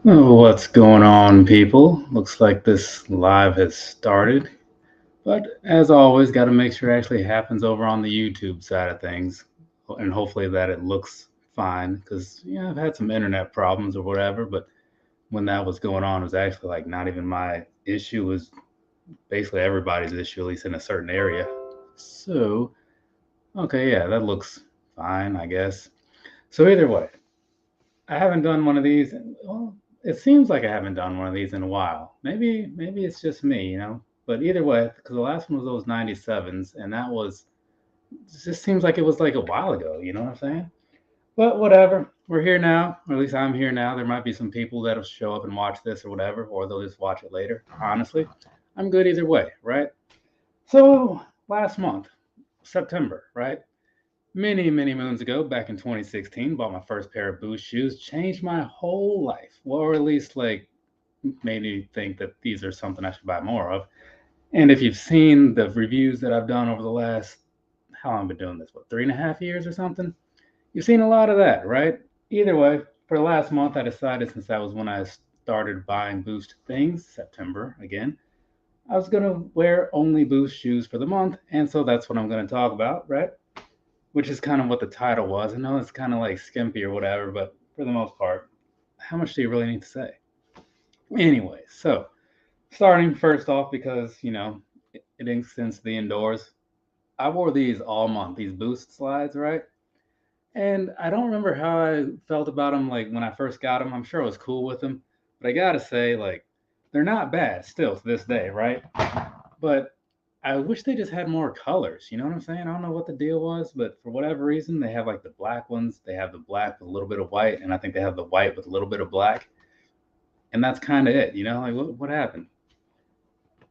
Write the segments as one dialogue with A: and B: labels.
A: Oh, what's going on, people? Looks like this live has started. But as always, got to make sure it actually happens over on the YouTube side of things. And hopefully that it looks fine. Because, I've had some internet problems or whatever. But when that was going on, it was actually like not even my issue. It was basically everybody's issue, at least in a certain area. So, okay, yeah, that looks fine, I guess. So either way, I haven't done one of these. Well, it seems like I haven't done one of these in a while. Maybe it's just me. But either way, because the last one was those 97s, and that was it just seems like it was like a while ago. You know what I'm saying? But whatever. We're here now, or at least I'm here now. There might be some people that'll show up and watch this or whatever, or they'll just watch it later. Honestly, I'm good either way, right? So last month, September, right? Many, many moons ago, back in 2016, bought my first pair of Boost shoes, changed my whole life. Well, or at least like made me think that these are something I should buy more of. And if you've seen the reviews that I've done over the last, how long I've been doing this, what, 3.5 years or something? You've seen a lot of that, right? Either way, for the last month, I decided since that was when I started buying Boost things, September again, I was going to wear only Boost shoes for the month. And so that's what I'm going to talk about, right? Which is kind of what the title was. I know it's kind of like skimpy or whatever, but for the most part, how much do you really need to say? Anyway, so starting first off, because it extends to the indoors. I wore these all month, these Boost slides, right? And I don't remember how I felt about them like when I first got them. I'm sure I was cool with them, but I gotta say, like, they're not bad still to this day, right? But I wish they just had more colors. You know what I'm saying? I don't know what the deal was, but for whatever reason, they have like the black ones. They have the black with a little bit of white, and I think they have the white with a little bit of black. And that's kind of it. Like what happened?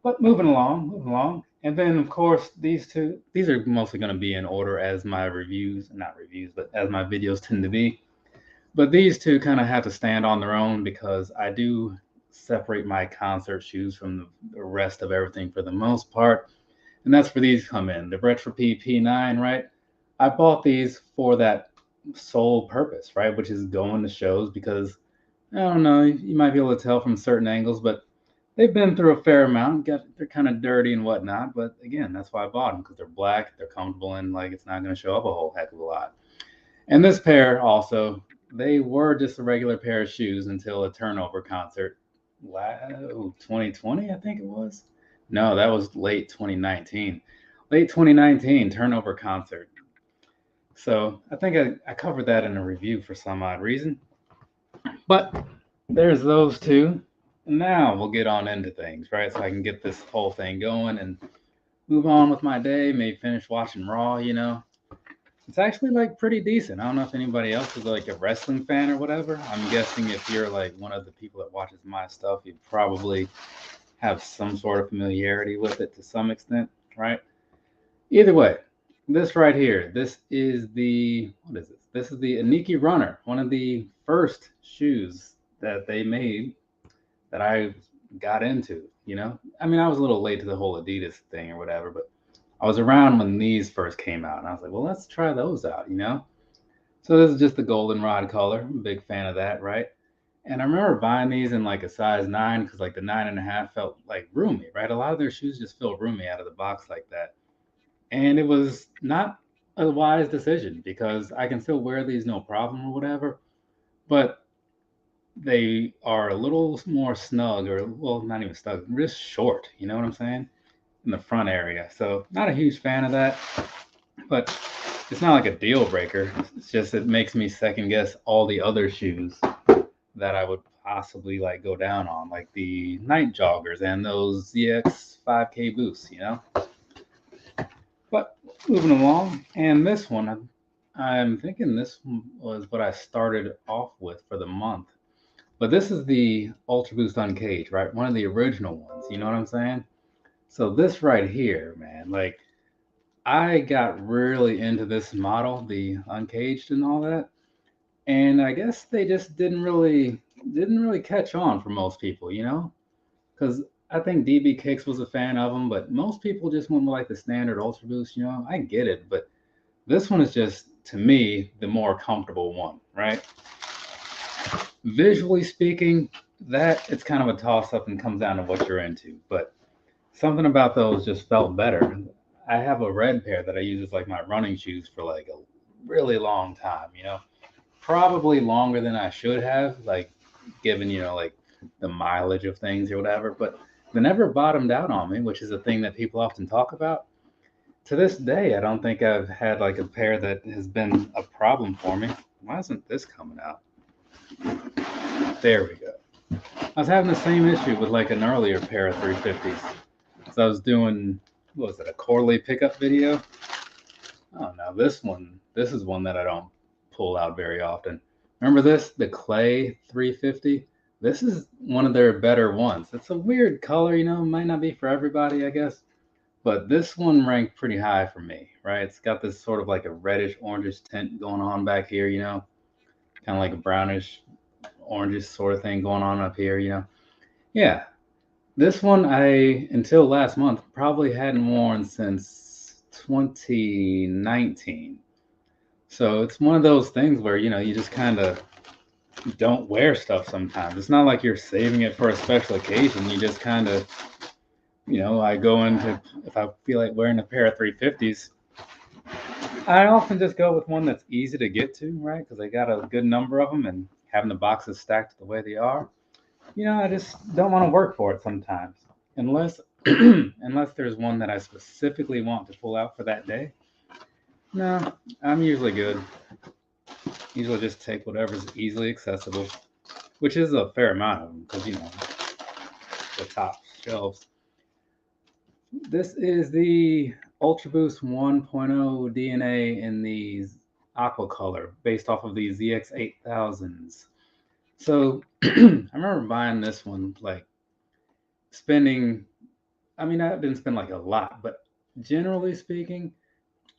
A: But moving along. And then, of course, these are mostly going to be in order as my reviews, not reviews, but as my videos tend to be. But these two kind of have to stand on their own because I do separate my concert shoes from the rest of everything for the most part. And that's where these come in. The Retro P9, right? I bought these for that sole purpose, right? Which is going to shows because I don't know, you might be able to tell from certain angles, but they've been through a fair amount. They're kind of dirty and whatnot, but again, that's why I bought them because they're black, they're comfortable, and like it's not going to show up a whole heck of a lot. And this pair also, they were just a regular pair of shoes until a turnover concert, 2020, I think it was. No, that was late 2019. Late 2019 turnover concert. So I think I covered that in a review for some odd reason. But there's those two. Now we'll get on into things, right? So I can get this whole thing going and move on with my day, maybe finish watching Raw. It's actually like pretty decent. I don't know if anybody else is like a wrestling fan or whatever. I'm guessing if you're like one of the people that watches my stuff, you probably have some sort of familiarity with it to some extent, right? Either way, this right here, this is the what is this? This is the Aniki Runner, one of the first shoes that they made that I got into. I mean, I was a little late to the whole Adidas thing or whatever, but I was around when these first came out, and I was like, well, let's try those out. So this is just the goldenrod color. I'm a big fan of that, right? And I remember buying these in like a size 9 because like the 9.5 felt like roomy, right? A lot of their shoes just feel roomy out of the box like that. And it was not a wise decision because I can still wear these no problem or whatever, but they are a little more snug or, well, not even snug, just short. You know what I'm saying? In the front area. So, not a huge fan of that, but it's not like a deal breaker. It's just it makes me second guess all the other shoes that I would possibly like go down on, like the night joggers and those ZX 5K boosts. But moving along, and this one, I'm thinking this was what I started off with for the month. But this is the Ultra Boost Uncaged, right? One of the original ones. You know what I'm saying? So this right here, man, like I got really into this model, the Uncaged and all that. And I guess they just didn't really catch on for most people. Because I think DB Kicks was a fan of them, but most people just went with like the standard Ultra Boost. I get it, but this one is just to me the more comfortable one, right? Visually speaking, that it's kind of a toss up and comes down to what you're into. But something about those just felt better. I have a red pair that I use as like my running shoes for like a really long time, probably longer than I should have, like given, like the mileage of things or whatever, but they never bottomed out on me, which is a thing that people often talk about. To this day, I don't think I've had like a pair that has been a problem for me. Why isn't this coming out? There we go. I was having the same issue with like an earlier pair of 350s. So I was doing, what was it, a quarterly pickup video? Oh, now this is one that I don't pull out very often. Remember this, the Clay 350? This is one of their better ones. It's a weird color, might not be for everybody, I guess. But this one ranked pretty high for me, right? It's got this sort of like a reddish orangish tint going on back here, kind of like a brownish orangish sort of thing going on up here. Yeah, this one I, until last month, probably hadn't worn since 2019. So it's one of those things where, you just kind of don't wear stuff sometimes. It's not like you're saving it for a special occasion. You just kind of, I go into, if I feel like wearing a pair of 350s, I often just go with one that's easy to get to, right? Because I got a good number of them, and having the boxes stacked the way they are, I just don't want to work for it sometimes. Unless unless there's one that I specifically want to pull out for that day. No, I'm usually good. Usually just take whatever's easily accessible, which is a fair amount of them because, the top shelves. This is the Ultra Boost 1.0 DNA in the aqua color based off of the ZX8000s. So I remember buying this one, like spending, I mean, I didn't spend like a lot, but generally speaking,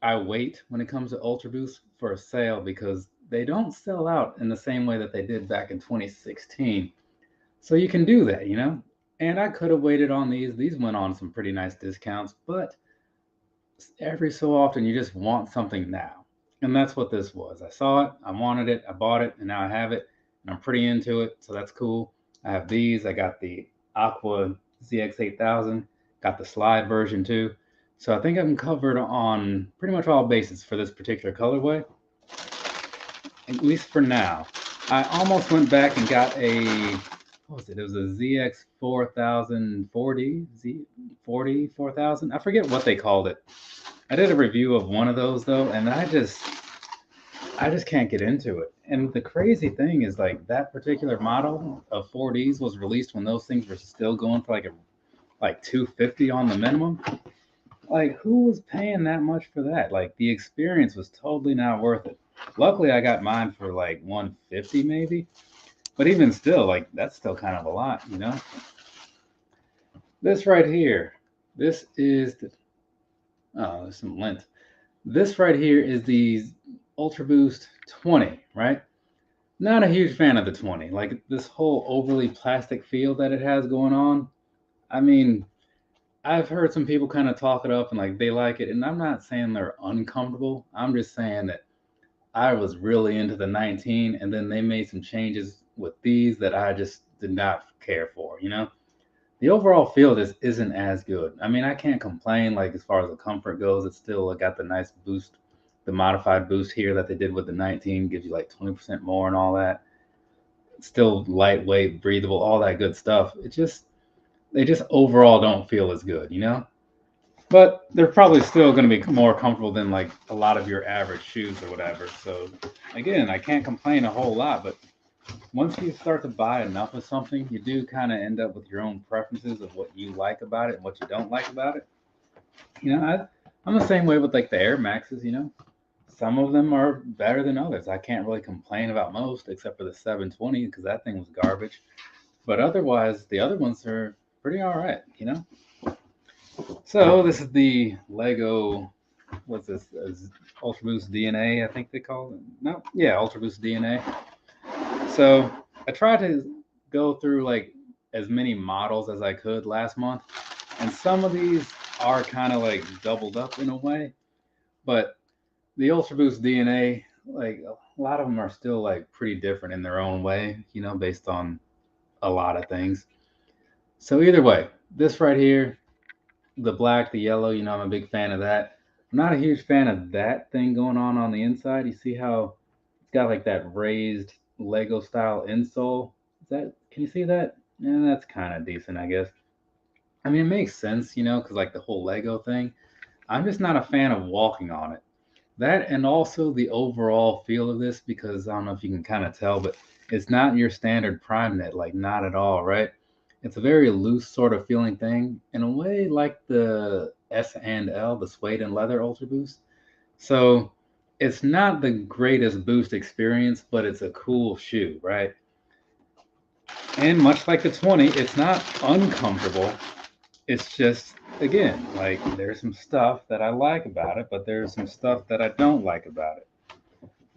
A: I wait when it comes to Ultra Boost for a sale because they don't sell out in the same way that they did back in 2016. So you can do that. And I could have waited on these. These went on some pretty nice discounts, but every so often you just want something now. And that's what this was. I saw it, I wanted it, I bought it, and now I have it, and I'm pretty into it, so that's cool. I have these. I got the Aqua ZX8000, got the slide version too. So I think I'm covered on pretty much all bases for this particular colorway, at least for now. I almost went back and got what was it? It was a ZX 4040, Z40 4000. I forget what they called it. I did a review of one of those though, and I just can't get into it. And the crazy thing is, like, that particular model of 4Ds was released when those things were still going for like 250 on the minimum. Like, who was paying that much for that? Like, the experience was totally not worth it. Luckily, I got mine for like 150 maybe, but even still, like, that's still kind of a lot. This right here, this is the, oh, there's some lint. This right here is the Ultra Boost 20, right? Not a huge fan of the 20. Like, this whole overly plastic feel that it has going on. I mean, I've heard some people kind of talk it up and like they like it, and I'm not saying they're uncomfortable. I'm just saying that I was really into the 19, and then they made some changes with these that I just did not care for. The overall feel just isn't as good. I mean, I can't complain, like, as far as the comfort goes. It's still got the nice boost, the modified boost here that they did with the 19 gives you like 20% more and all that. It's still lightweight, breathable, all that good stuff. They just overall don't feel as good. But they're probably still going to be more comfortable than like a lot of your average shoes or whatever. So again, I can't complain a whole lot, but once you start to buy enough of something, you do kind of end up with your own preferences of what you like about it and what you don't like about it. I'm the same way with like the Air Maxes. Some of them are better than others. I can't really complain about most except for the 720 because that thing was garbage. But otherwise, the other ones are pretty all right. So this is the Lego, what's this? Ultra Boost DNA, I think they call it. No, yeah, Ultra Boost DNA. So I tried to go through like as many models as I could last month, and some of these are kind of like doubled up in a way, but the Ultra Boost DNA, like, a lot of them are still like pretty different in their own way, based on a lot of things. So either way, this right here, the black, the yellow, I'm a big fan of that. I'm not a huge fan of that thing going on the inside. You see how it's got like that raised Lego style insole? Can you see that? Yeah, that's kind of decent, I guess. I mean, it makes sense, because like the whole Lego thing. I'm just not a fan of walking on it. That and also the overall feel of this, because I don't know if you can kind of tell, but it's not your standard prime knit, like not at all, right? It's a very loose sort of feeling thing, in a way like the S and L, the suede and leather Ultra Boost. So it's not the greatest boost experience, but it's a cool shoe, right? And much like the 20, it's not uncomfortable. It's just, again, like there's some stuff that I like about it, but there's some stuff that I don't like about it.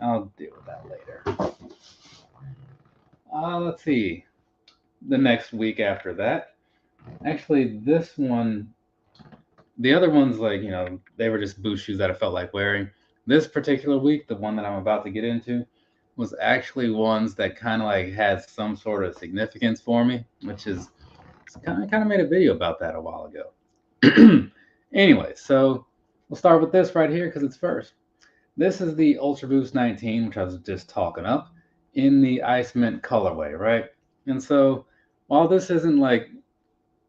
A: I'll deal with that later. Let's see. The next week after that, actually, this one, the other ones, like, they were just boot shoes that I felt like wearing. This particular week, the one that I'm about to get into, was actually ones that kind of like had some sort of significance for me, which is I kind of made a video about that a while ago. Anyway, so we'll start with this right here because it's first. This is the Ultra Boost 19, which I was just talking up, in the Ice Mint colorway, right? And so while this isn't like,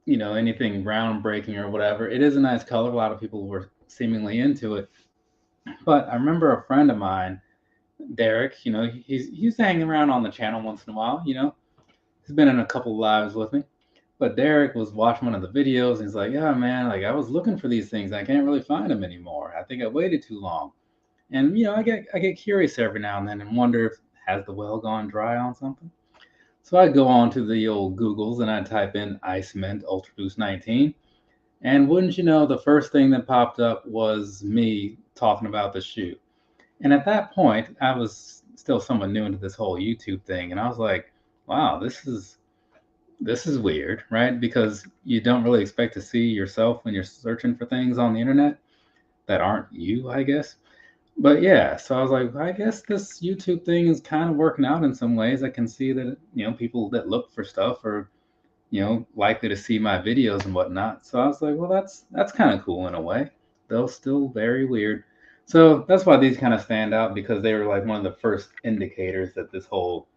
A: anything groundbreaking or whatever, it is a nice color. A lot of people were seemingly into it. But I remember a friend of mine, Derek, he's hanging around on the channel once in a while, He's been in a couple lives with me. But Derek was watching one of the videos and he's like, yeah, man, like I was looking for these things. I can't really find them anymore. I think I waited too long. And, I get curious every now and then and wonder if has the well gone dry on something. So I go on to the old Googles and I type in Ice Mint Ultra Boost 19. And wouldn't you know, the first thing that popped up was me talking about the shoe. And at that point, I was still somewhat new into this whole YouTube thing. And I was like, wow, this is weird, right? Because you don't really expect to see yourself when you're searching for things on the internet that aren't you, I guess. But yeah, so I was like, I guess this YouTube thing is kind of working out in some ways. I can see that, people that look for stuff are, likely to see my videos and whatnot. So I was like, well, that's kind of cool in a way, though still very weird. So that's why these kind of stand out, because they were like one of the first indicators that this whole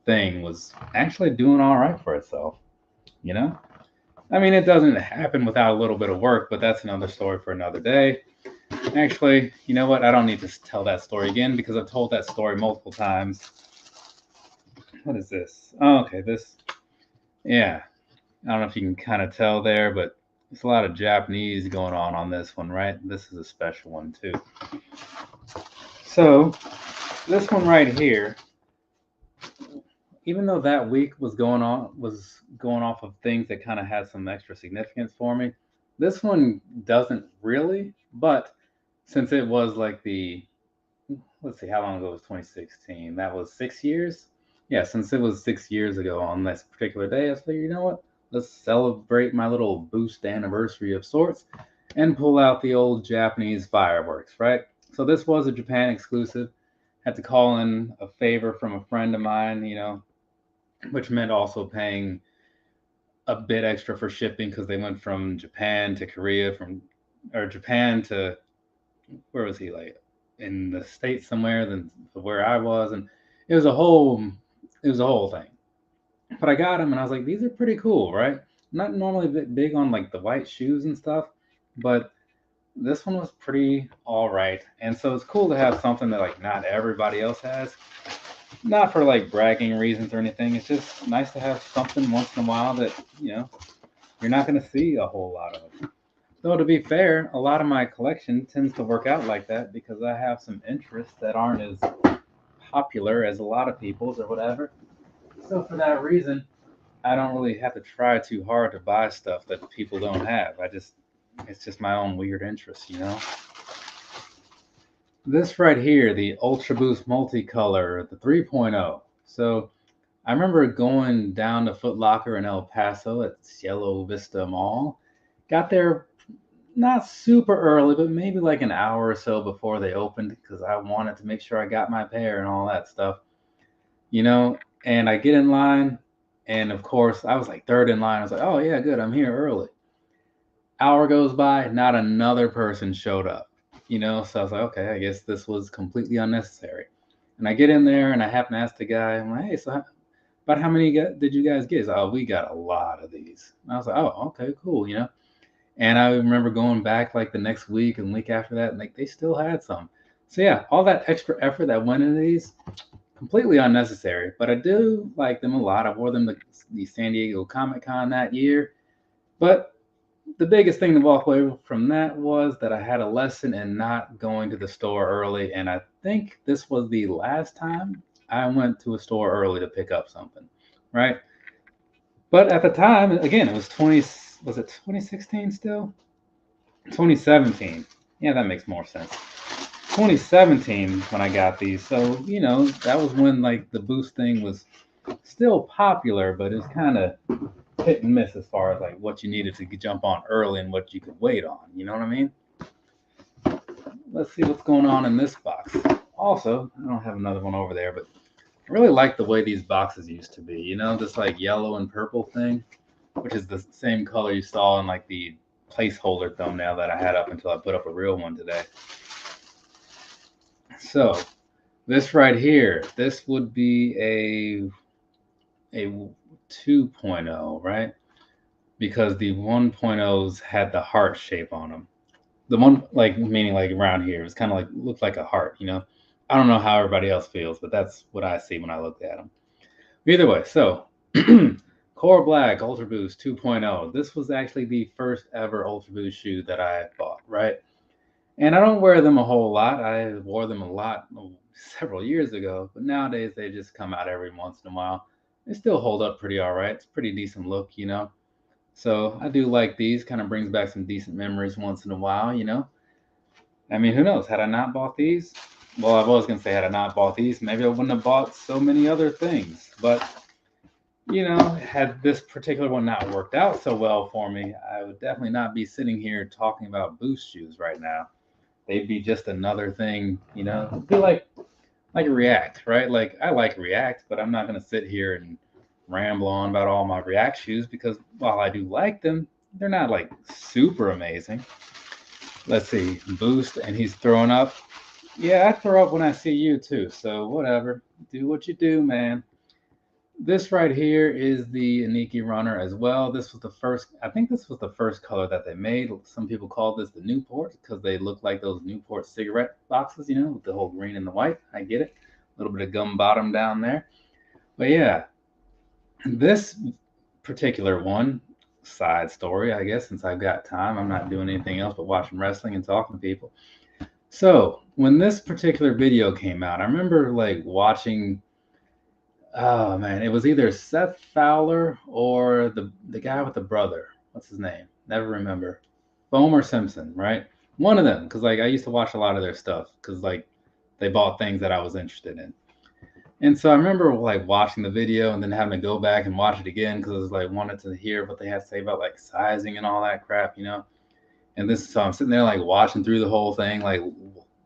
A: thing was actually doing all right for itself, I mean, it doesn't happen without a little bit of work, but that's another story for another day. Actually, you know what? I don't need to tell that story again because I've told that story multiple times. What is this? Oh, okay, yeah. I don't know if you can kind of tell there, but there's a lot of Japanese going on this one, right? This is a special one too. So this one right here, even though that week was going off of things that kind of had some extra significance for me, this one doesn't really. But since it was like let's see, how long ago was 2016? That was 6 years. Yeah, since it was 6 years ago on this particular day, I figured, you know what? Let's celebrate my little boost anniversary of sorts and pull out the old Japanese fireworks, right? So this was a Japan exclusive. Had to call in a favor from a friend of mine, which meant also paying a bit extra for shipping because they went from Japan to Korea, or Japan to, where was he, like in the States somewhere than where I was, and it was a whole thing. But I got them and I was like, these are pretty cool, right? Not normally big on like the white shoes and stuff, but this one was pretty all right. And so it's cool to have something that like not everybody else has. Not for like bragging reasons or anything. It's just nice to have something once in a while that, you're not going to see a whole lot of. Though to be fair, a lot of my collection tends to work out like that because I have some interests that aren't as popular as a lot of people's or whatever. So for that reason, I don't really have to try too hard to buy stuff that people don't have. It's just my own weird interest, This right here, the Ultra Boost Multicolor, the 3.0. So I remember going down to Foot Locker in El Paso at Cielo Vista Mall. Got there not super early, but maybe like an hour or so before they opened because I wanted to make sure I got my pair and all that stuff. And I get in line And of course, I was like third in line. I was like, oh, yeah, good. I'm here early. Hour goes by, not another person showed up, So I was like, okay, I guess this was completely unnecessary. And I get in there and I happen to ask the guy, I'm like, hey, so about how many did you guys get? He's like, oh, we got a lot of these. And I was like, oh, okay, cool. And I remember going back like the next week and week after that, and like they still had some. So yeah, all that extra effort that went into these, completely unnecessary. But I do like them a lot. I wore them to the San Diego Comic-Con that year. But the biggest thing to walk away from that was that I had a lesson in not going to the store early. And I think this was the last time I went to a store early to pick up something, right? But at the time, again, it was 2016 still? 2017. Yeah, that makes more sense. 2017 when I got these. So, that was when like the Boost thing was still popular, but it was kind of hit and miss as far as like what you needed to jump on early and what you could wait on. You know what I mean? Let's see what's going on in this box. Also, I don't have another one over there, but I really like the way these boxes used to be. This like yellow and purple thing, which is the same color you saw in like the placeholder thumbnail that I had up until I put up a real one today. So this right here, this would be a 2.0, right? Because the 1.0s had the heart shape on them. The one, like, meaning like around here, it's kind of like, looked like a heart, I don't know how everybody else feels, but that's what I see when I looked at them. Either way, so Core Black Ultra Boost 2.0. This was actually the first ever Ultra Boost shoe that I bought, right? And I don't wear them a whole lot. I wore them a lot several years ago, but nowadays they just come out every once in a while. They still hold up pretty all right. It's a pretty decent look, So I do like these. Kind of brings back some decent memories once in a while, I mean, who knows? Had I not bought these, well, I was going to say, had I not bought these, maybe I wouldn't have bought so many other things. But, had this particular one not worked out so well for me, I would definitely not be sitting here talking about Boost shoes right now. They'd be just another thing, It'd be like React, right? Like, I like React, but I'm not going to sit here and ramble on about all my React shoes because while I do like them, they're not like super amazing. Let's see, Boost, and he's throwing up. Yeah, I throw up when I see you too, so whatever. Do what you do, man. This right here is the Aniki Runner as well. This was the first, I think this was the first color that they made. Some people call this the Newport because they look like those Newport cigarette boxes, with the whole green and the white. I get it. A little bit of gum bottom down there. But yeah, this particular one, side story, I guess, since I've got time. I'm not doing anything else but watching wrestling and talking to people. So when this particular video came out, I remember like watching, oh man, it was either Seth Fowler or the guy with the brother. What's his name? Never remember. Foamer Simpson, right? One of them, because like I used to watch a lot of their stuff because like they bought things that I was interested in. And so I remember like watching the video and then having to go back and watch it again because I was like wanted to hear what they had to say about like sizing and all that crap, And so I'm sitting there like watching through the whole thing, like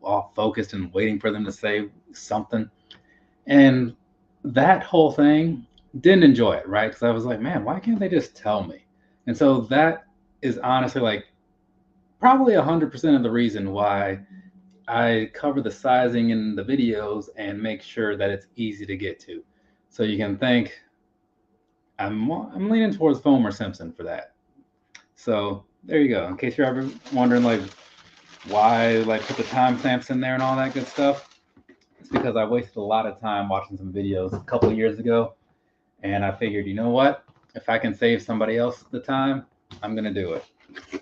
A: all focused and waiting for them to say something. And that whole thing, didn't enjoy it, right? Because I was like, man, why can't they just tell me? And so that is honestly like probably 100% of the reason why I cover the sizing in the videos and make sure that it's easy to get to. So you can think I'm leaning towards Foamer Simpson for that. So there you go. In case you're ever wondering like why like put the timestamps in there and all that good stuff, it's because I wasted a lot of time watching some videos a couple of years ago, and I figured, you know what? If I can save somebody else the time, I'm gonna do it.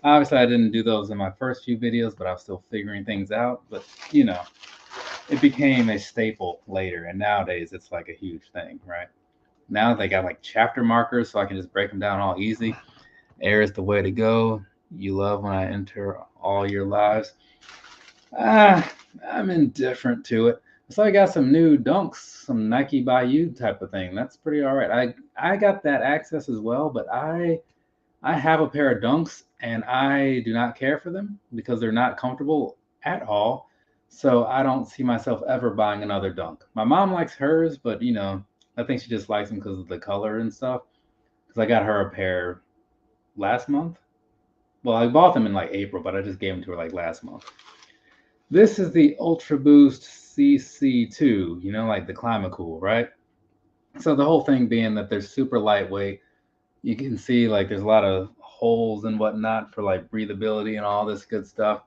A: Obviously, I didn't do those in my first few videos, but I was still figuring things out. But it became a staple later, and nowadays it's like a huge thing, right? Now they got like chapter markers, so I can just break them down all easy. Air is the way to go. You love when I enter all your lives. I'm indifferent to it. So I got some new Dunks, some Nike by You type of thing. That's pretty all right. I got that access as well, but I have a pair of Dunks and I do not care for them because they're not comfortable at all. So I don't see myself ever buying another Dunk. My mom likes hers, but I think she just likes them because of the color and stuff. Because I got her a pair last month. Well, I bought them in like April, but I just gave them to her like last month. This is the Ultra Boost CC2, you know, like the Climate Cool, right? So the whole thing being that they're super lightweight. You can see like there's a lot of holes and whatnot for like breathability and all this good stuff.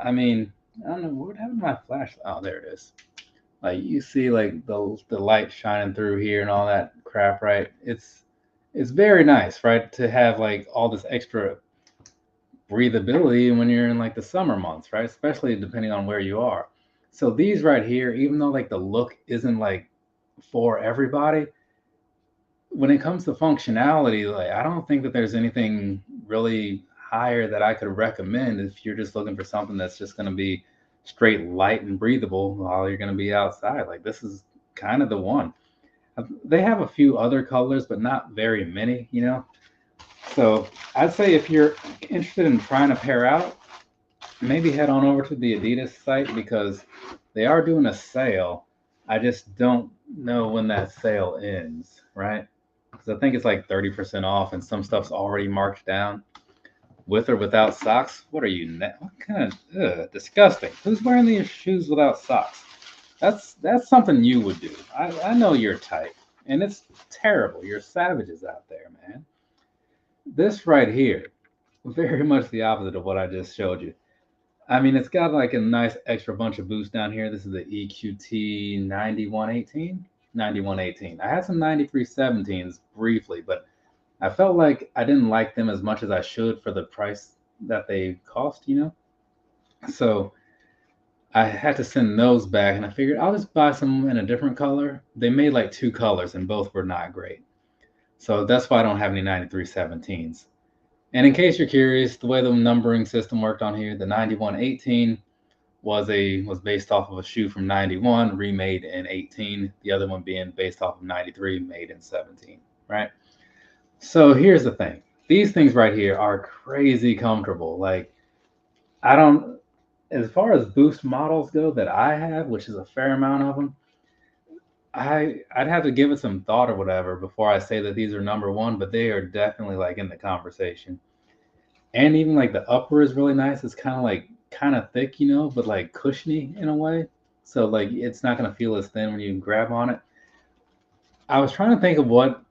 A: I mean, I don't know what happened to my flashlight. Oh, there it is. Like you see like the light shining through here and all that crap, right? It's very nice, right, to have like all this extra breathability when you're in like the summer months, right? Especially depending on where you are. So these right here, even though like the look isn't like for everybody, when it comes to functionality, like I don't think that there's anything really higher that I could recommend if you're just looking for something that's just going to be straight light and breathable while you're going to be outside. Like this is kind of the one. They have a few other colors, but not very many, you know. So I'd say if you're interested in trying a pair out, maybe head on over to the Adidas site because they are doing a sale. I just don't know when that sale ends, right? Because I think it's like 30% off and some stuff's already marked down. With or without socks? What are you? What kind of disgusting? Who's wearing these shoes without socks? That's something you would do. I know your type, and it's terrible. You're savages out there, man. This right here, very much the opposite of what I just showed you. I mean, it's got like a nice extra bunch of boost down here. This is the EQT 9118. 9118. I had some 9317s briefly, but I felt like I didn't like them as much as I should for the price that they cost, you know? So I had to send those back, and I figured I'll just buy some in a different color. They made like two colors, and both were not great. So that's why I don't have any 9317s. And in case you're curious, the way the numbering system worked on here, the 9118 was based off of a shoe from 91, remade in 18. The other one being based off of 93, made in 17, right? So here's the thing. These things right here are crazy comfortable. Like I don't, as far as boost models go that I have, which is a fair amount of them, I'd have to give it some thought or whatever before I say that these are number one, but they are definitely like in the conversation. And even like the upper is really nice. It's kind of thick, you know, but like cushiony in a way. So like it's not gonna feel as thin when you grab on it. I was trying to think of what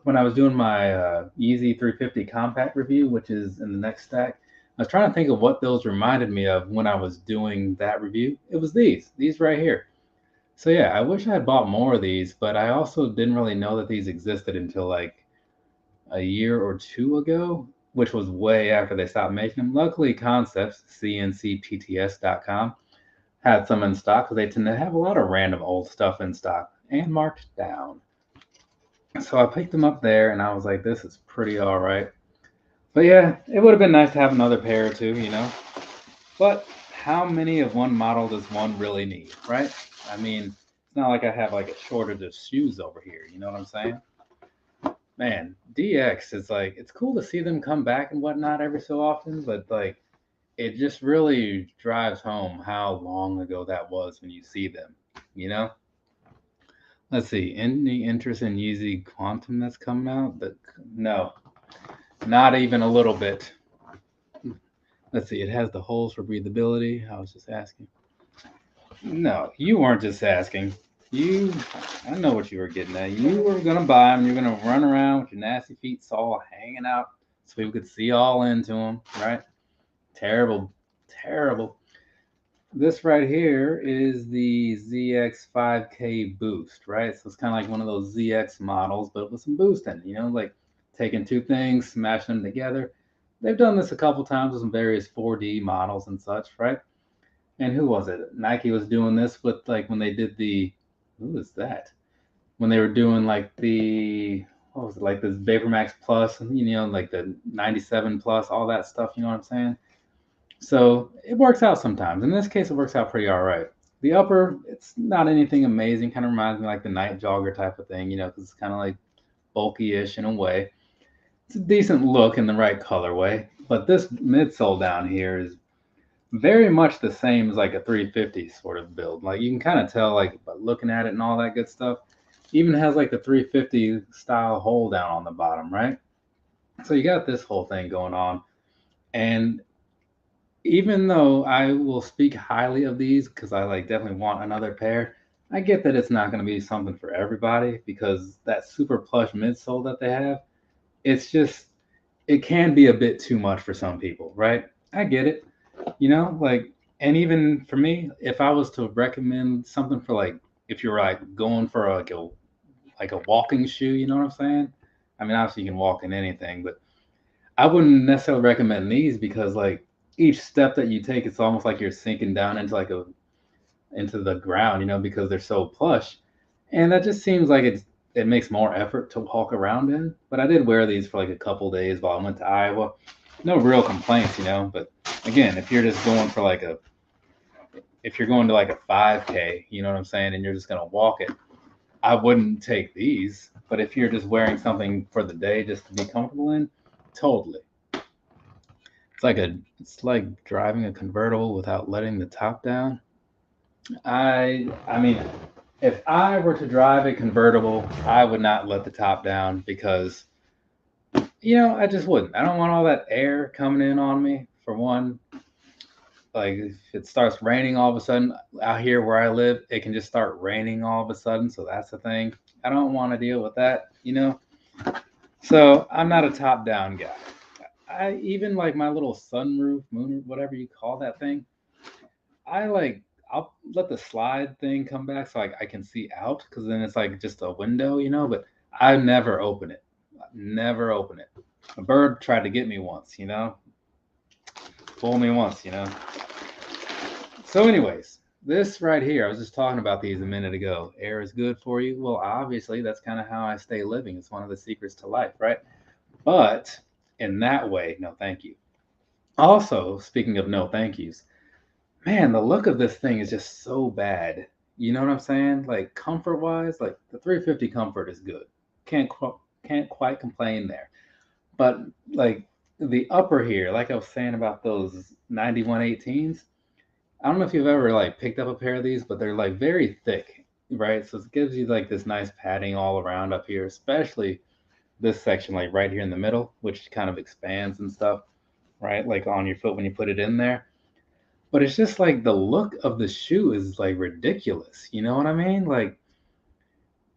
A: when I was doing my Yeezy 350 compact review, which is in the next stack. I was trying to think of what those reminded me of when I was doing that review. It was these right here. So yeah, I wish I had bought more of these, but I also didn't really know that these existed until like a year or two ago, which was way after they stopped making them. Luckily, Concepts, cncpts.com, had some in stock because they tend to have a lot of random old stuff in stock and marked down. So I picked them up there and I was like, this is pretty all right. But yeah, it would have been nice to have another pair or two, you know. But how many of one model does one really need, right? I mean, it's not like I have like a shortage of shoes over here, you know what I'm saying? Man, DX is like it's cool to see them come back and whatnot every so often, but like it just really drives home how long ago that was when you see them, you know? Let's see, any interest in Yeezy Quantum that's coming out? No, not even a little bit. Let's see, it has the holes for breathability. I was just asking. No, you weren't just asking. I know what you were getting at. You were gonna buy them. You're gonna run around with your nasty feet all hanging out, so people could see all into them, right? Terrible, terrible. This right here is the ZX 5K Boost, right? So it's kind of like one of those ZX models, but with some boost in it, you know, like taking two things, smashing them together. They've done this a couple times with some various 4D models and such, right? And who was it? Nike was doing this with like when they did who was that? When they were doing like what was it, like this Vapormax Plus, you know, like the 97 Plus, all that stuff, you know what I'm saying? So it works out sometimes. In this case, it works out pretty all right. The upper, it's not anything amazing. Kind of reminds me like the night jogger type of thing, you know, because it's kind of like bulky-ish in a way. It's a decent look in the right colorway. But this midsole down here is very much the same as like a 350 sort of build. Like you can kind of tell like by looking at it and all that good stuff. Even has like the 350 style hole down on the bottom, right? So you got this whole thing going on. And even though I will speak highly of these because I like definitely want another pair, I get that it's not going to be something for everybody because that super plush midsole that they have, it's just it can be a bit too much for some people, right? I get it. Like, and even for me, if I was to recommend something for like if you're like going for like a walking shoe, you know what I'm saying? I mean, obviously you can walk in anything, but I wouldn't necessarily recommend these because like each step that you take, it's almost like you're sinking down into like a into the ground, because they're so plush, and that just seems like it makes more effort to walk around in. But I did wear these for like a couple days while I went to Iowa. No real complaints, But again, if you're just going for like if you're going to like a 5K, you know what I'm saying, and you're just gonna walk it, I wouldn't take these. But if you're just wearing something for the day just to be comfortable in, totally. It's like driving a convertible without letting the top down. I mean, if I were to drive a convertible, I would not let the top down because I just wouldn't. I don't want all that air coming in on me. For one, like if it starts raining all of a sudden out here where I live, it can just start raining all of a sudden. So that's the thing. I don't want to deal with that. So I'm not a top down guy. I even like my little sunroof, moon, whatever you call that thing. I like I'll let the slide thing come back so I can see out because then it's like just a window. But I never open it. Never open it. A bird tried to get me once. Fool me once. So, anyways, this right here, I was just talking about these a minute ago. Air is good for you. Well, obviously, that's kind of how I stay living. It's one of the secrets to life, right? But in that way, no, thank you. Also, speaking of no thank yous, man, the look of this thing is just so bad. You know what I'm saying? Like comfort wise, like the 350 comfort is good. Can't quite complain there. But like the upper here, like I was saying about those 9118s, I don't know if you've ever like picked up a pair of these, but they're like very thick, right? So it gives you like this nice padding all around up here, especially this section, like right here in the middle, which kind of expands and stuff, right? Like on your foot when you put it in there. But it's just like the look of the shoe is like ridiculous. You know what I mean? Like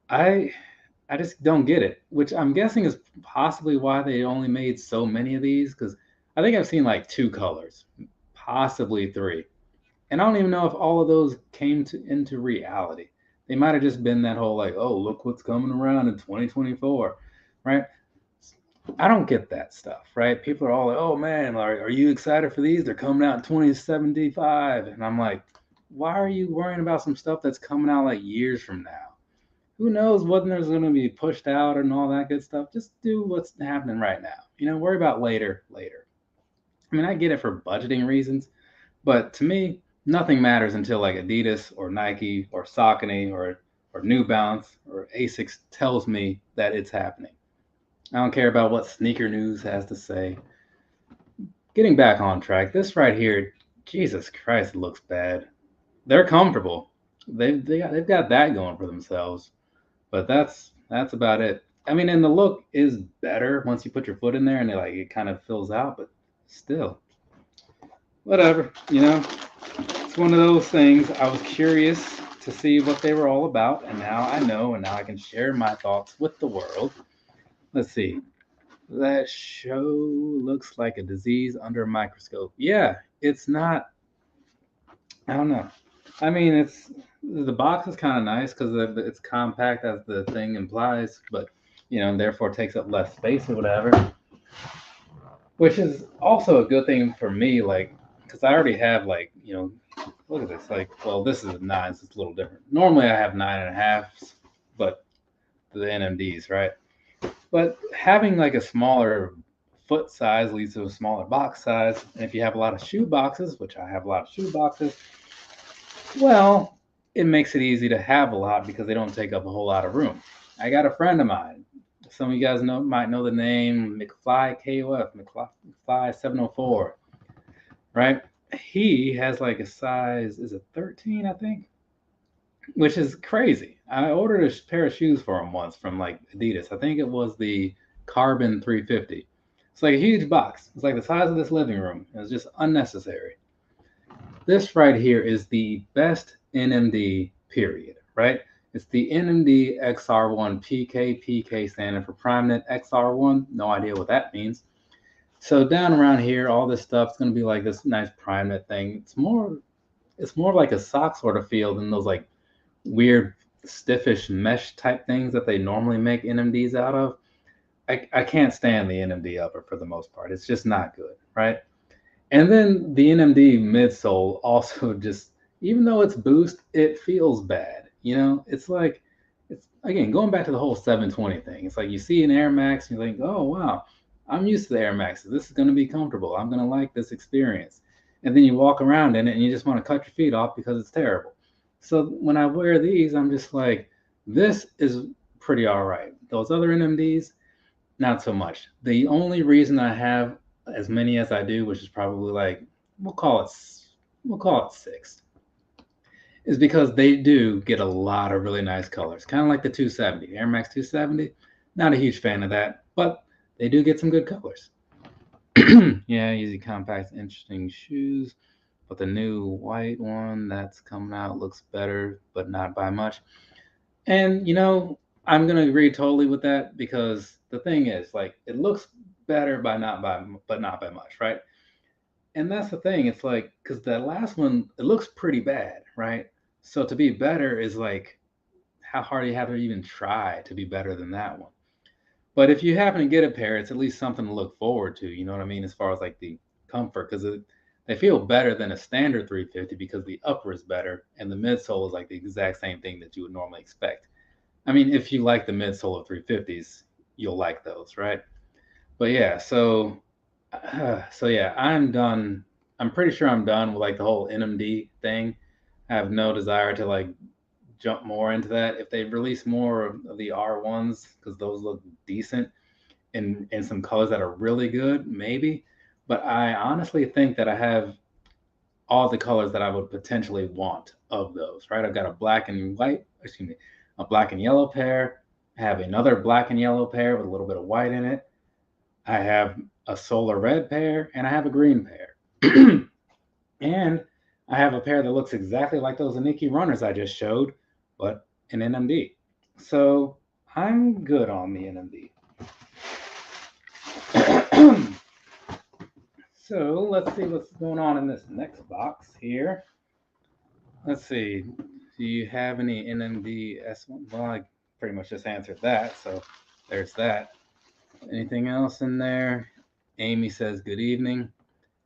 A: I I just don't get it, which I'm guessing is possibly why they only made so many of these because I think I've seen like two colors, possibly three. And I don't even know if all of those came into reality. They might have just been that whole like, oh, look what's coming around in 2024, right? I don't get that stuff, right? People are all like, oh man, are you excited for these? They're coming out in 2075. And I'm like, why are you worrying about some stuff that's coming out like years from now? Who knows when there's going to be pushed out and all that good stuff? Just do what's happening right now. Worry about later. I mean, I get it for budgeting reasons, but to me, nothing matters until like Adidas or Nike or Saucony or New Balance or Asics tells me that it's happening. I don't care about what Sneaker News has to say. Getting back on track, this right here, Jesus Christ, it looks bad. They're comfortable. They've got that going for themselves, but that's about it. I mean, and the look is better once you put your foot in there and it kind of fills out, but still, whatever. It's one of those things. I was curious to see what they were all about, and now I know, and now I can share my thoughts with the world. Let's see. That show looks like a disease under a microscope. Yeah, it's not. I don't know. I mean, the box is kind of nice because it's compact as the thing implies, but therefore takes up less space or whatever. Which is also a good thing for me, like, because I already have look at this. Like, well, this is a 9, so it's a little different. Normally, I have 9.5s, but the NMDs, right? But having like a smaller foot size leads to a smaller box size. And if you have a lot of shoe boxes, which I have a lot of shoe boxes, well, it makes it easy to have a lot because they don't take up a whole lot of room. I got a friend of mine. Some of you guys might know the name McFly KOF, McFly 704, right? He has like a size, is it 13, I think? which is crazy. I ordered a pair of shoes for him once from like Adidas. I think it was the Carbon 350. It's like a huge box. It's like the size of this living room. It was just unnecessary. This right here is the best NMD period, right? It's the NMD XR1 PK standing for PrimeNet XR1. No idea what that means. So down around here, all this stuff's gonna be like this nice PrimeNet thing. It's more like a sock sort of feel than those like weird stiffish mesh type things that they normally make NMDs out of. I can't stand the NMD upper for the most part. It's just not good, right? And then the NMD midsole also just, even though it's Boost, it feels bad. It's like, it's again going back to the whole 720 thing. It's like you see an Air Max and you think, oh wow, I'm used to the Air Maxes. This is going to be comfortable. I'm going to like this experience. And then you walk around in it and you just want to cut your feet off because it's terrible. So when I wear these, I'm just like, this is pretty all right. Those other NMDs, not so much. The only reason I have as many as I do, which is probably like we'll call it we'll call it six, is because they do get a lot of really nice colors, kind of like the 270 Air Max 270. Not a huge fan of that, but they do get some good colors. Yeah, easy compact, interesting shoes. But the new white one that's coming out looks better, but not by much. And I'm gonna agree totally with that because the thing is, like, it looks better but not by much, right? And that's the thing. It's like because that last one, it looks pretty bad, right? So to be better is like, how hard do you have to even try to be better than that one? But if you happen to get a pair, it's at least something to look forward to. You know what I mean? As far as like the comfort, because they feel better than a standard 350 because the upper is better and the midsole is like the exact same thing that you would normally expect. I mean, if you like the midsole of 350s, you'll like those, right? But yeah, so yeah, I'm done. I'm pretty sure I'm done with like the whole NMD thing. I have no desire to like jump more into that. If they release more of the R1s, because those look decent in some colors that are really good, maybe. But I honestly think that I have all the colors that I would potentially want of those, right? I've got a black and white, excuse me, a black and yellow pair. I have another black and yellow pair with a little bit of white in it. I have a solar red pair and I have a green pair. And I have a pair that looks exactly like those Aniki runners I just showed, but in NMD. So I'm good on the NMD. So let's see what's going on in this next box here. Let's see. Do you have any NMD S1? Well, I pretty much just answered that, so there's that. Anything else in there? Amy says good evening.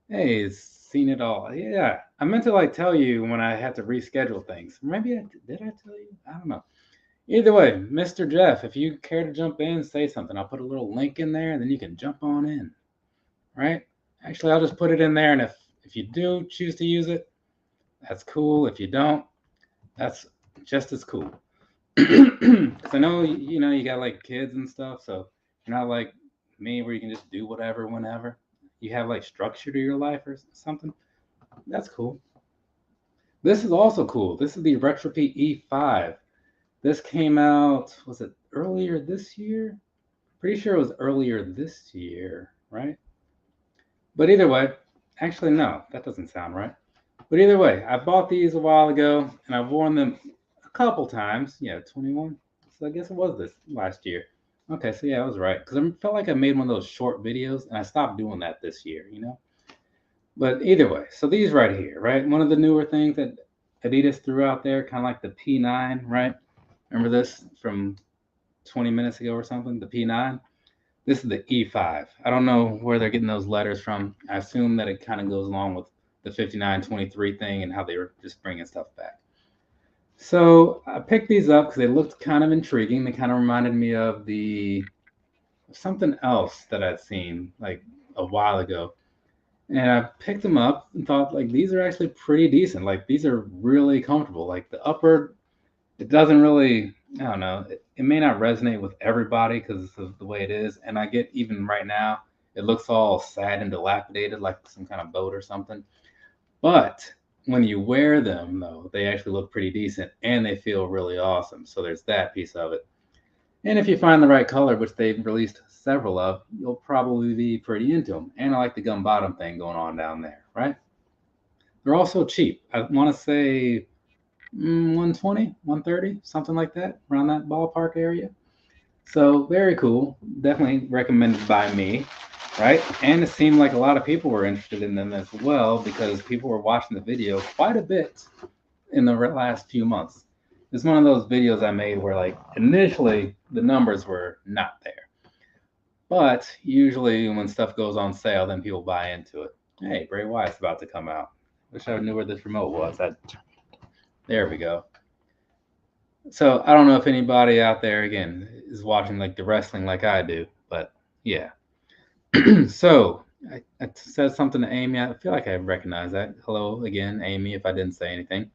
A: Hey, it's seen it all. Yeah, I meant to like tell you when I had to reschedule things. Maybe did I tell you? I don't know. Either way, Mr. Jeff, if you care to jump in, say something. I'll put a little link in there, and then you can jump on in. Right? Actually, I'll just put it in there, and if you do choose to use it, that's cool. If you don't, that's just as cool. Because I know you got like kids and stuff, so you're not like me where you can just do whatever whenever. You have like structure to your life or something. That's cool. This is also cool. This is the Retropy E5. This came out, was it earlier this year? Pretty sure it was earlier this year, right? But either way, actually, no, that doesn't sound right. But either way, I bought these a while ago and I've worn them a couple times. Yeah, 21. So I guess it was this last year. Okay, so yeah, I was right. Because I felt like I made one of those short videos and I stopped doing that this year. But either way, so these right here, right? One of the newer things that Adidas threw out there, kind of like the P9, right? Remember this from 20 minutes ago or something? The P9? This is the E5. I don't know where they're getting those letters from. I assume that it kind of goes along with the 5923 thing and how they were just bringing stuff back. So I picked these up because they looked kind of intriguing. They kind of reminded me of something else that I'd seen like a while ago. And I picked them up and thought like these are actually pretty decent. Like these are really comfortable. Like the upper, it doesn't really, I don't know, it may not resonate with everybody because of the way it is. And I get even right now, it looks all sad and dilapidated like some kind of boat or something. But when you wear them, though, they actually look pretty decent and they feel really awesome. So there's that piece of it. And if you find the right color, which they've released several of, you'll probably be pretty into them. And I like the gum bottom thing going on down there, right? They're also cheap. I want to say 120, 130, something like that, around that ballpark area. So very cool. Definitely recommended by me, right? And it seemed like a lot of people were interested in them as well because people were watching the video quite a bit in the last few months. It's one of those videos I made where like initially the numbers were not there. But usually when stuff goes on sale, then people buy into it. Hey, Bray Wyatt's about to come out. Wish I knew where this remote was. There we go. So I don't know if anybody out there again is watching like the wrestling like I do, but yeah. So I said something to Amy. I feel like I recognize that. Hello again, Amy, if I didn't say anything.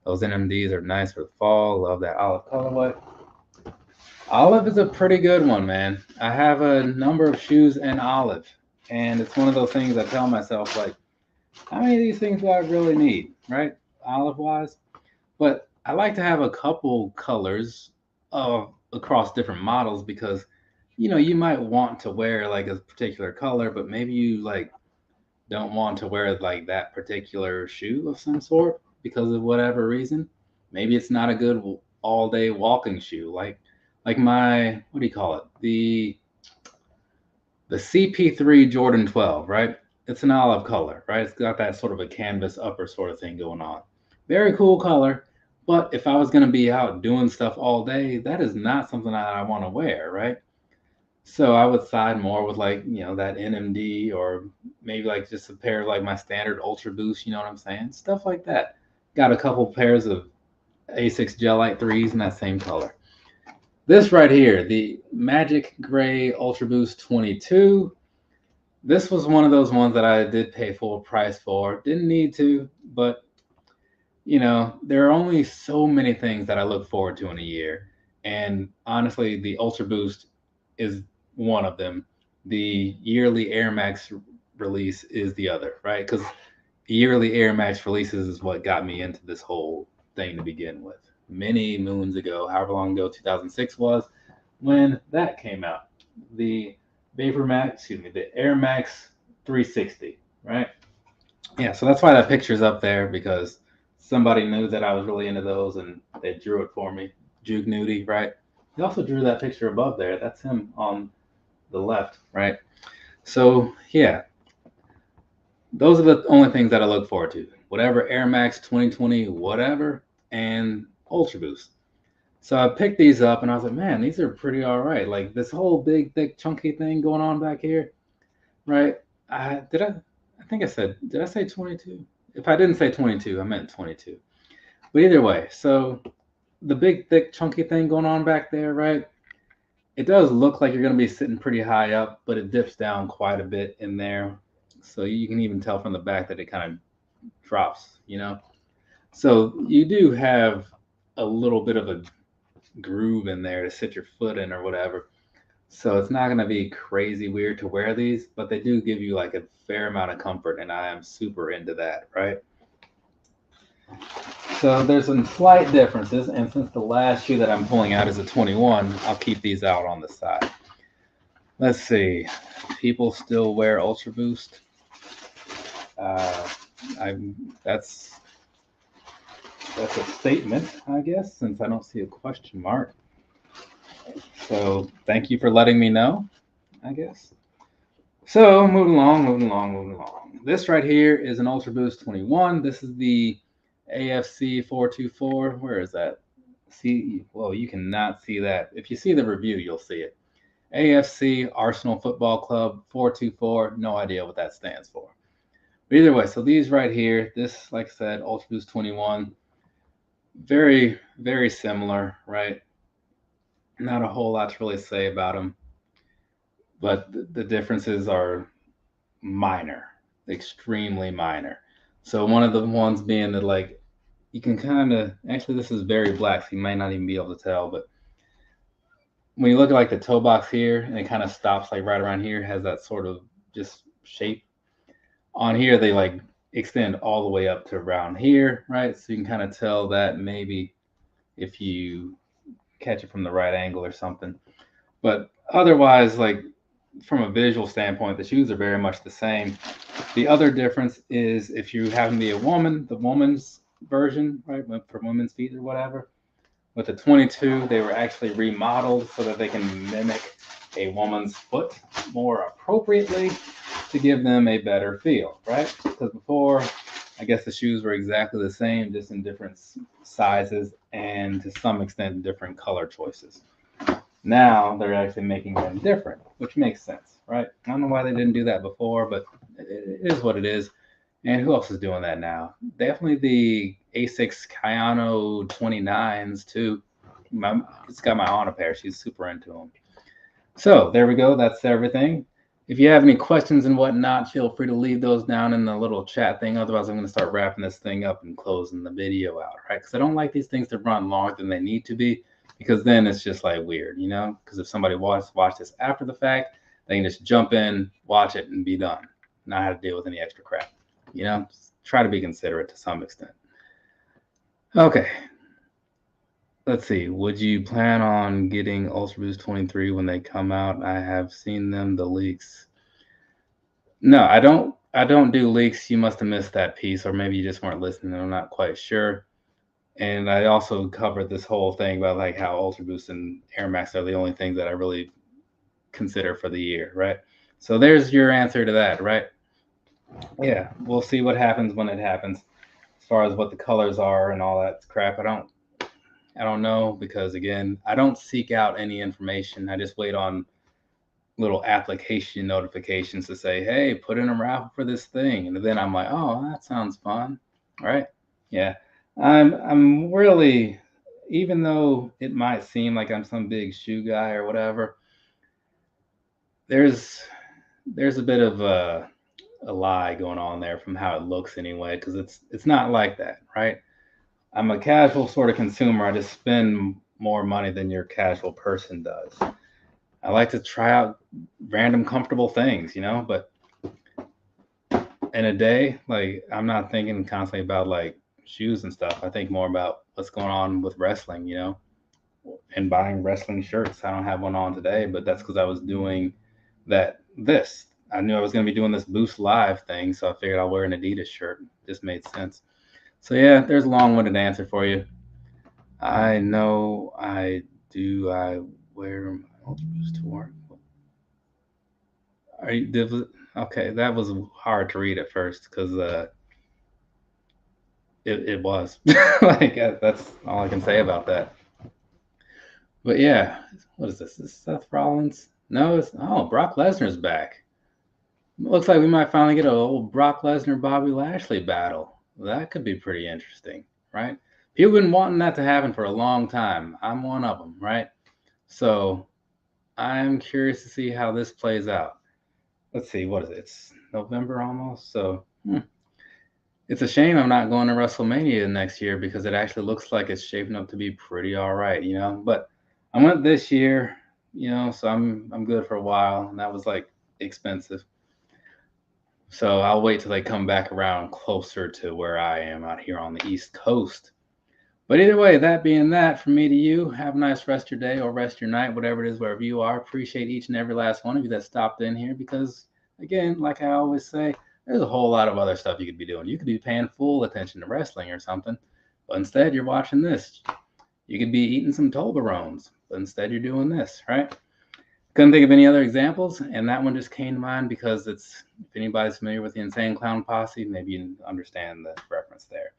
A: Those NMDs are nice for the fall. Love that olive colorway. Olive is a pretty good one, man. I have a number of shoes in olive, and it's one of those things I tell myself, like, how many of these things do I really need, right? Olive wise. But I like to have a couple colors across different models because, you might want to wear like a particular color, but maybe you like don't want to wear like that particular shoe of some sort because of whatever reason. Maybe it's not a good all day walking shoe. Like my, what do you call it? The CP3 Jordan 12, right? It's an olive color, right? It's got that sort of a canvas upper sort of thing going on. Very cool color. But if I was going to be out doing stuff all day, that is not something that I want to wear, right? So I would side more with like, that NMD or maybe like just a pair of like my standard Ultra Boost, you know what I'm saying? Stuff like that. Got a couple pairs of A6 Gel-Lite 3s in that same color. This right here, the Magic Gray Ultra Boost 22. This was one of those ones that I did pay full price for. Didn't need to, but there are only so many things that I look forward to in a year. And honestly, the Ultra Boost is one of them. The yearly Air Max release is the other, right? Because yearly Air Max releases is what got me into this whole thing to begin with. Many moons ago, however long ago 2006 was, when that came out. The the Air Max 360, right? Yeah, so that's why that picture's up there because somebody knew that I was really into those and they drew it for me. Juke Nudie, right? He also drew that picture above there. That's him on the left, right? So yeah, those are the only things that I look forward to. Whatever Air Max 2020, whatever, and Ultra Boost. So I picked these up and I was like, man, these are pretty all right. Like this whole big, thick, chunky thing going on back here, right? Did I say 22? If I didn't say 22, I meant 22. But either way, so the big, thick, chunky thing going on back there, right? It does look like you're going to be sitting pretty high up, but it dips down quite a bit in there. So you can even tell from the back that it kind of drops, So you do have a little bit of a groove in there to sit your foot in or whatever. So it's not going to be crazy weird to wear these, but they do give you like a fair amount of comfort, and I am super into that, right? So there's some slight differences, and since the last shoe that I'm pulling out is a 21, I'll keep these out on the side. Let's see. People still wear Ultra Boost. That's a statement, I guess, since I don't see a question mark. So thank you for letting me know, I guess. So moving along. This right here is an Ultra Boost 21. This is the AFC 424. Where is that? See, well, you cannot see that. If you see the review, you'll see it. AFC Arsenal Football Club 424. No idea what that stands for. But either way, so these right here, this, like I said, Ultra Boost 21, very, very similar, right? Not a whole lot to really say about them, but the differences are minor, extremely minor. So one of the ones being that like you can kind of actually this is very black, so you might not even be able to tell, but when you look at like the toe box here and it kind of stops like right around here, has that sort of just shape. On here extend all the way up to around here, right? So you can kind of tell that maybe if you catch it from the right angle or something. But otherwise, like from a visual standpoint, the shoes are very much the same. The other difference is if you happen to be a woman, the woman's version, right, for women's feet or whatever, with the 22, they were actually remodeled so that they can mimic a woman's foot more appropriately to give them a better feel, right? Because before, I guess the shoes were exactly the same, just in different sizes and to some extent different color choices. Now they're actually making them different, which makes sense, right? I don't know why they didn't do that before, but it is what it is. And who else is doing that now? Definitely the Asics Kayano 29s too. It's got my aunt a pair. She's super into them. So there we go. That's everything. If you have any questions and whatnot, feel free to leave those down in the little chat thing. Otherwise, I'm going to start wrapping this thing up and closing the video out, right? Because I don't like these things to run longer than they need to be, because then it's just like weird, you know? Because if somebody wants to watch this after the fact, they can just jump in, watch it, and be done. Not have to deal with any extra crap, you know? Just try to be considerate to some extent. Okay. Let's see. Would you plan on getting Ultra Boost 23 when they come out? I have seen them, the leaks. No, I don't do leaks. You must have missed that piece, or maybe you just weren't listening. I'm not quite sure. And I also covered this whole thing about like how Ultra Boost and Air Max are the only things that I really consider for the year, right? So there's your answer to that, right? Yeah, we'll see what happens when it happens. As far as what the colors are and all that crap, I don't know, because again, I don't seek out any information. I just wait on little application notifications to say, hey, put in a raffle for this thing. And then I'm like, oh, that sounds fun. All right. Yeah. I'm really, even though it might seem like I'm some big shoe guy or whatever, there's a bit of a lie going on there from how it looks anyway, because it's not like that, right? I'm a casual sort of consumer. I just spend more money than your casual person does. I like to try out random comfortable things, you know, but in a day, like I'm not thinking constantly about like shoes and stuff. I think more about what's going on with wrestling, you know, and buying wrestling shirts. I don't have one on today, but that's because I was doing this. I knew I was going to be doing this Boost Live thing, so I figured I'll wear an Adidas shirt. Just made sense. So yeah, there's a long-winded answer for you. I know I do. I wear my Ultra Boost to work. Are you? Okay, that was hard to read at first because it was like that's all I can say about that. But yeah, what is this? Is this Seth Rollins? No, it's Brock Lesnar's back. Looks like we might finally get a old Brock Lesnar Bobby Lashley battle. That could be pretty interesting, right? People have been wanting that to happen for a long time. I'm one of them, right? So I'm curious to see how this plays out. Let's see, what is it? It's November almost, so it's a shame I'm not going to WrestleMania next year because it actually looks like it's shaping up to be pretty all right, you know. But I went this year, you know, so I'm good for a while, and that was like expensive. So I'll wait till they come back around closer to where I am out here on the East Coast. But either way, that being that, from me to you, have a nice rest of your day or rest your night, whatever it is, wherever you are. Appreciate each and every last one of you that stopped in here because, again, like I always say, there's a whole lot of other stuff you could be doing. You could be paying full attention to wrestling or something, but instead you're watching this. You could be eating some Toblerones, but instead you're doing this, right? Couldn't think of any other examples, and that one just came to mind because if anybody's familiar with the Insane Clown Posse, maybe you understand the reference there.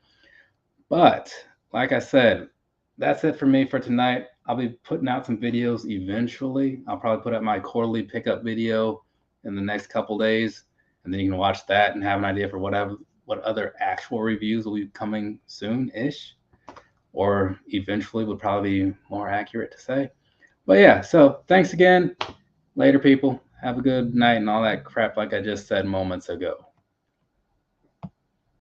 A: But like I said, that's it for me for tonight. I'll be putting out some videos eventually. I'll probably put up my quarterly pickup video in the next couple days, and then you can watch that and have an idea for what other actual reviews will be coming soon-ish, or eventually would probably be more accurate to say. But yeah, so thanks again. Later, people. Have a good night and all that crap like I just said moments ago.